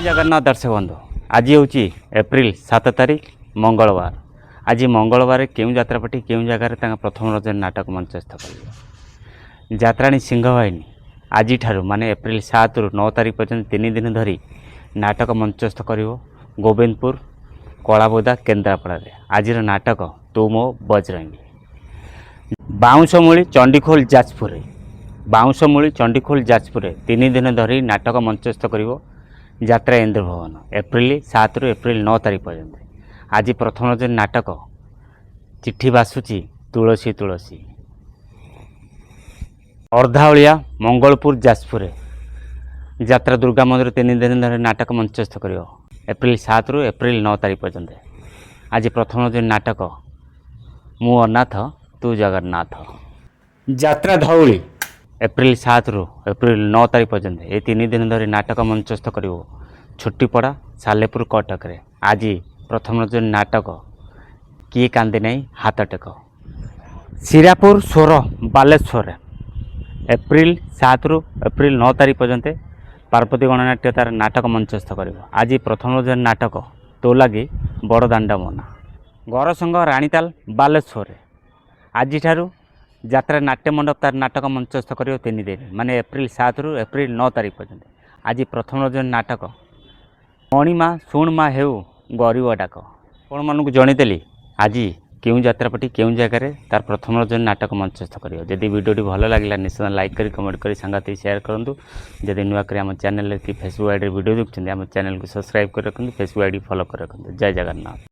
जय जगन्नाथ दर्शक बंधु आज हूँ एप्रिल 7 तारीख मंगलवार। आज मंगलवार क्यों जात्रापाटी क्यों जगार प्रथम रज नाटक मंचस्थ कर जात्राणी सिंहवाहिनी आज माने एप्रिल 7 रु 9 तारीख पर्यंत 3 दिन धरी नाटक मंचस्थ कर गोविंदपुर कलाबोदा केन्द्रापड़ा। आज नाटक तू मो बजरंगी बाउंशमूली चंडीखोल जाजपुर बाउंशमूली चंडीखोल जाजपुर 3 दिन धरी नाटक मंचस्थ कर यात्रा इंद्र भवन एप्रिल 7 रु एप्रिल 9 तारीख पर्यंत। आज प्रथम रज नाटक चिट्ठी बासुची तुलसी तुलसी अर्धावलिया मंगलपुर जाजपुर यात्रा दुर्गा मंदिर 3 दिन धरी नाटक मंचस्थ कर एप्रिल 7 रु एप्रिल 9 तारीख पर्यंत। आज प्रथम रज नाटक मु अनाथ तू जगन्नाथ यात्रा धौली एप्रिल 7 रु एप्रिल 9 तारीख पर्यंत। ये 3 दिन धरी नाटक मंचस्थ कर छुट्टीपड़ा सालेपुर कटक रे। आज प्रथम रज नाटक किए कांदी नहीं हाथ टेक सिरापुर सोर बालेश्वर एप्रिल 7 रु एप्रिल 9 तारीख पर्यंत पार्वती गणनाट्य तार नाटक मंचस्थ कर। आज प्रथम रज नाटक तो लगी बड़ दांड मना गौरसंघ राणीताल बालेश्वर आज यात्रा नाट्य मंडप तार नाटक मंचस्थ कर 3 दिन माने एप्रिल 7 रु एप्रिल 9 तारीख पर्यंत। आज प्रथम रज नाटक मणिमा शुणमा हेउ गरीब डाक आपण मानक जणीदेली आज क्यों यात्रापाटी क्यों जगार तार प्रथम रज नाटक मंचस्थ कर। जदि वीडियो भल लगे निश्चय लाइक करी कमेंट करी सांगाती शेयर करूँ। जदि नुआ कर आम चैनल की फेसबुक आईडी वीडियो देखते आम चैनल को सब्सक्राइब कर रखते फेसबुक आईडी फॉलो कर रखते। जय जगन्नाथ।